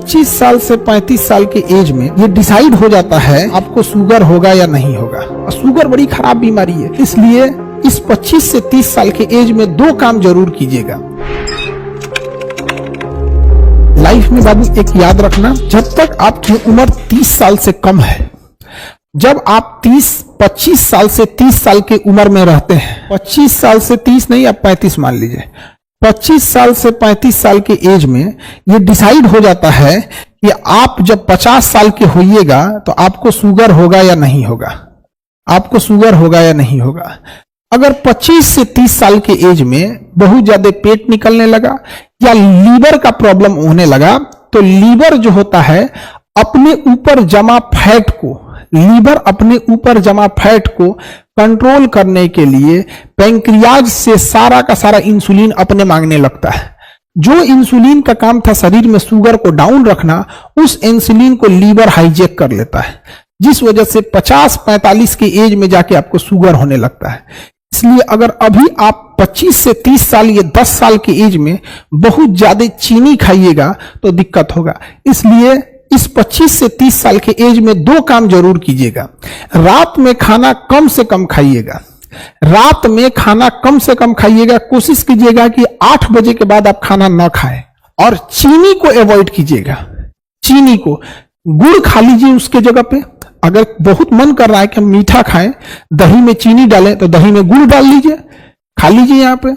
25 साल से 35 साल के एज में ये डिसाइड हो जाता है आपको शुगर होगा या नहीं होगा। और शुगर बड़ी खराब बीमारी है, इसलिए इस 25 से 30 साल के एज में 2 काम जरूर कीजिएगा। लाइफ में बाबू एक याद रखना, जब तक आपकी उम्र 30 साल से कम है, जब आप 25 साल से 30 साल की उम्र में रहते हैं, 25 साल से 30 नहीं, आप 35 मान लीजिए, 25 साल से 35 साल के एज में ये डिसाइड हो जाता है कि आप जब 50 साल के होइएगा तो आपको शुगर होगा या नहीं होगा, आपको शुगर होगा या नहीं होगा। अगर 25 से 30 साल के एज में बहुत ज्यादा पेट निकलने लगा या लीवर का प्रॉब्लम होने लगा, तो लीवर जो होता है अपने ऊपर जमा फैट को, लीवर अपने ऊपर जमा फैट को कंट्रोल करने के लिए पैंक्रियाज से सारा का सारा इंसुलिन अपने मांगने लगता है। जो इंसुलिन का काम था शरीर में शुगर को डाउन रखना, उस इंसुलिन को लीवर हाईजैक कर लेता है, जिस वजह से 50-45 की एज में जाके आपको शुगर होने लगता है। इसलिए अगर अभी आप 25 से 30 साल या 10 साल की एज में बहुत ज्यादा चीनी खाइएगा तो दिक्कत होगा। इसलिए इस 25 से 30 साल के एज में 2 काम जरूर कीजिएगा। रात में खाना कम से कम खाइएगा, रात में खाना कम से कम खाइएगा। कोशिश कीजिएगा कि 8 बजे के बाद आप खाना ना खाएं, और चीनी को अवॉइड कीजिएगा। चीनी को, गुड़ खा लीजिए उसके जगह पे। अगर बहुत मन कर रहा है कि हम मीठा खाएं, दही में चीनी डालें तो दही में गुड़ डाल लीजिए, खा लीजिए। यहाँ पे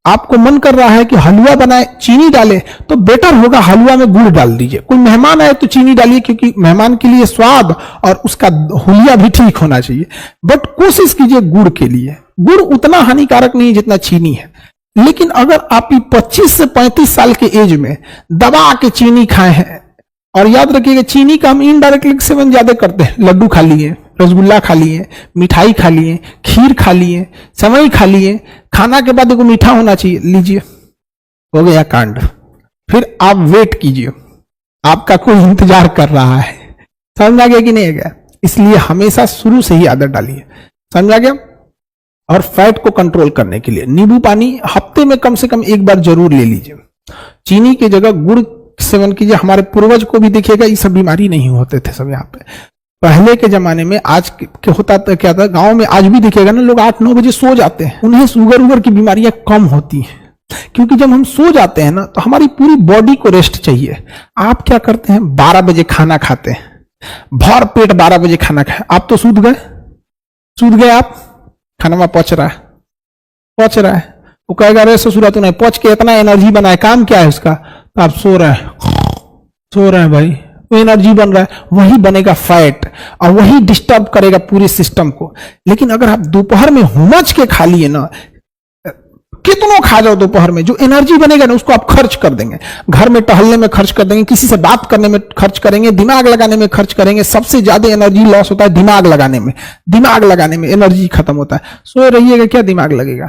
आपको मन कर रहा है कि हलवा बनाए, चीनी डाले, तो बेटर होगा हलवा में गुड़ डाल दीजिए। कोई मेहमान आए तो चीनी डालिए, क्योंकि मेहमान के लिए स्वाद और उसका हुलिया भी ठीक होना चाहिए। बट कोशिश कीजिए गुड़ के लिए। गुड़ उतना हानिकारक नहीं जितना चीनी है। लेकिन अगर आप 25 से 35 साल के एज में दबा के चीनी खाए हैं, और याद रखिएगा चीनी का हम इनडायरेक्टली सेवन ज्यादा करते हैं। लड्डू खा लिए, रसगुल्ला खा लिए, मिठाई खा लिए, खीर खा लिए, सेवई खा लिए, खाना के बाद एगो मीठा होना चाहिए, लीजिए, हो गया कांड। फिर आप वेट कीजिए, आपका कोई इंतजार कर रहा है। समझ आ गया कि नहीं आ गया? इसलिए हमेशा शुरू से ही आदत डालिए। समझ आ गया? और फैट को कंट्रोल करने के लिए नींबू पानी हफ्ते में कम से कम 1 बार जरूर ले लीजिए। चीनी की जगह गुड़ सेवन कीजिए। हमारे पूर्वज को भी दिखेगा ये सब बीमारी नहीं होते थे सब। यहाँ पे पहले के जमाने में, आज के होता था क्या था, गांव में आज भी दिखेगा ना, लोग 8-9 बजे सो जाते हैं। उन्हें शुगर उगर की बीमारियां कम होती हैं, क्योंकि जब हम सो जाते हैं ना तो हमारी पूरी बॉडी को रेस्ट चाहिए। आप क्या करते हैं, 12 बजे खाना खाते हैं, भर पेट 12 बजे खाना खाए, आप तो सूत गए, आप खाना में पच रहा है। वो कहेगा अरे ससुरा तूने पच के इतना एनर्जी बनाए, काम क्या है उसका? तो आप सो रहे हैं भाई, वो एनर्जी बन रहा है, वही बनेगा फैट, और वही डिस्टर्ब करेगा पूरे सिस्टम को। लेकिन अगर आप दोपहर में हुमच के खा लिए ना, कितनों खा जाओ दोपहर में, जो एनर्जी बनेगा ना उसको आप खर्च कर देंगे। घर में टहलने में खर्च कर देंगे, किसी से बात करने में खर्च करेंगे, दिमाग लगाने में खर्च करेंगे। सबसे ज्यादा एनर्जी लॉस होता है दिमाग लगाने में एनर्जी खत्म होता है। सो रहिएगा, क्या दिमाग लगेगा?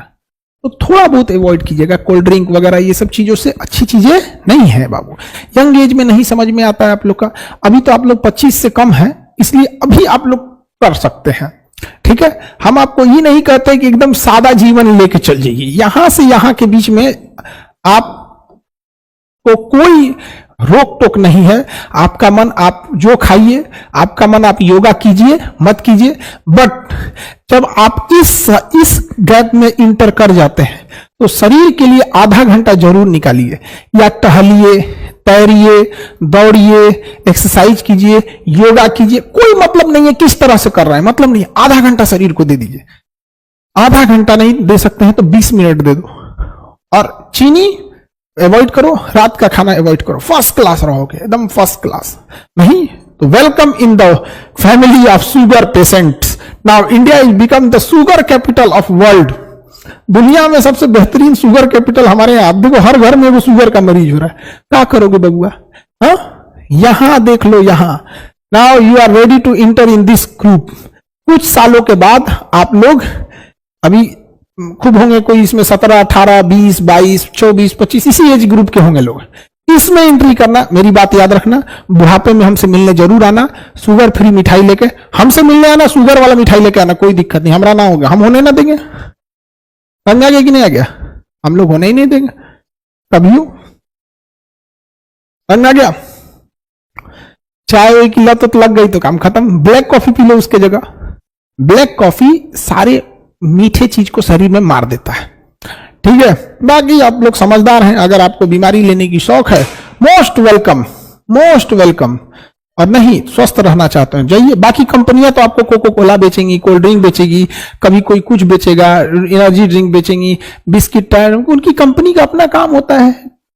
तो थोड़ा बहुत अवॉइड कीजिएगा कोल्ड ड्रिंक वगैरह, ये सब चीजों से अच्छी चीजें नहीं है बाबू। यंग एज में नहीं समझ में आता है आप लोग का। अभी तो आप लोग 25 से कम हैं, इसलिए अभी आप लोग कर सकते हैं, ठीक है। हम आपको ये नहीं कहते कि एकदम सादा जीवन लेके चल जाइए। यहां से यहां के बीच में आपको कोई रोक टोक नहीं है। आपका मन आप जो खाइए, आपका मन आप योगा कीजिए, मत कीजिए। बट जब आप इस गैप में इंटर कर जाते हैं तो शरीर के लिए आधा घंटा जरूर निकालिए, या टहलिए, तैरिए, दौड़िए, एक्सरसाइज कीजिए, योगा कीजिए। कोई मतलब नहीं है किस तरह से कर रहा है, मतलब नहीं है। आधा घंटा शरीर को दे दीजिए। आधा घंटा नहीं दे सकते हैं तो 20 मिनट दे दो। और चीनी अवॉइड करो, रात का खाना अवॉइड करो, फर्स्ट क्लास रहोगे, एकदम फर्स्ट क्लास। नहीं तो welcome in the family of sugar patients. Now India is become the sugar capital of world. दुनिया में सबसे बेहतरीन शुगर कैपिटल हमारे यहाँ। आप देखो हर घर में वो शुगर का मरीज हो रहा है। क्या करोगे बबुआ? हाँ, यहां देख लो, यहां। Now you are ready to enter in this group. कुछ सालों के बाद आप लोग, अभी खूब होंगे कोई इसमें 17, 18, 20, 22, 24, 25 इसी एज ग्रुप के होंगे लोग। इसमें एंट्री करना, मेरी बात याद रखना, बुढ़ापे में हमसे मिलने जरूर आना। शुगर फ्री मिठाई लेके हमसे मिलने आना, शुगर वाला मिठाई लेके आना, कोई दिक्कत नहीं, हमारा ना होगा, हम होने ना देंगे। समझ आ गया कि नहीं आ गया? हम लोग होने ही नहीं देंगे कभी। समझ आ गया? चाय की लत तो लग गई तो काम खत्म, ब्लैक कॉफी पी लो उसके जगह। ब्लैक कॉफी सारे मीठे चीज को शरीर में मार देता है, ठीक है। बाकी आप लोग समझदार हैं, अगर आपको बीमारी लेने की शौक है, मोस्ट वेलकम, मोस्ट वेलकम। और नहीं स्वस्थ रहना चाहते हैं, जाइए। बाकी कंपनियां तो आपको कोको कोला बेचेंगी, कोल्ड ड्रिंक बेचेगी, कभी कोई कुछ बेचेगा, एनर्जी ड्रिंक बेचेंगी, बिस्किट टायर, उनकी कंपनी का अपना काम होता है,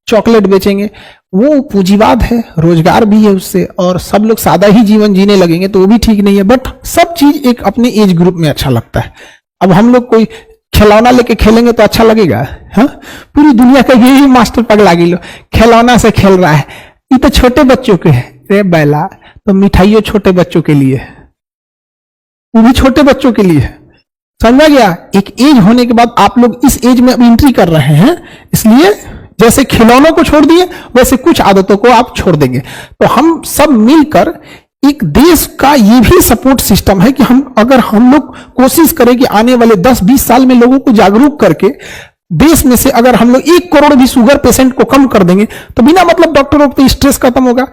चॉकलेट बेचेंगे, वो पूंजीवाद है, रोजगार भी है उससे, और सब लोग सादा ही जीवन जीने लगेंगे तो वो भी ठीक नहीं है। बट सब चीज एक अपने एज ग्रुप में अच्छा लगता है। अब हम लोग कोई खिलौना लेके खेलेंगे तो अच्छा लगेगा? हाँ, पूरी दुनिया का यही मास्टर पगला गिलो, खिलौना से खेल रहा है, ये तो छोटे बच्चों के है। रे बैला, तो मिठाइयों छोटे बच्चों के लिए, वो भी छोटे बच्चों के लिए, समझा गया? एक एज होने के बाद आप लोग इस एज में अब एंट्री कर रहे हैं, इसलिए जैसे खिलौनों को छोड़ दिए वैसे कुछ आदतों को आप छोड़ देंगे। तो हम सब मिलकर एक देश का ये भी सपोर्ट सिस्टम है कि अगर हम लोग कोशिश करें कि आने वाले 10-20 साल में लोगों को जागरूक करके देश में से अगर हम लोग 1 करोड़ भी शुगर पेशेंट को कम कर देंगे तो बिना मतलब डॉक्टरों को स्ट्रेस खत्म होगा।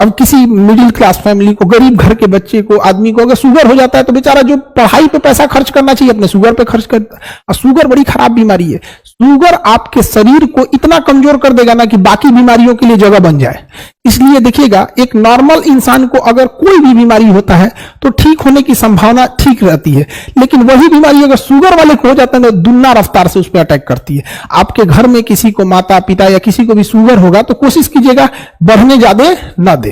अब किसी मिडिल क्लास फैमिली को, गरीब घर के बच्चे को, आदमी को अगर शुगर हो जाता है तो बेचारा जो पढ़ाई पे पैसा खर्च करना चाहिए अपने शुगर पे खर्च कर, और शुगर बड़ी खराब बीमारी है। शुगर आपके शरीर को इतना कमजोर कर देगा ना कि बाकी बीमारियों के लिए जगह बन जाए। इसलिए देखिएगा, एक नॉर्मल इंसान को अगर कोई भी बीमारी होता है तो ठीक होने की संभावना ठीक रहती है, लेकिन वही बीमारी अगर शुगर वाले को हो जाता है तो दुगना रफ्तार से उस पर अटैक करती है। आपके घर में किसी को, माता पिता या किसी को भी शुगर होगा तो कोशिश कीजिएगा बढ़ने ज्यादा ना दे।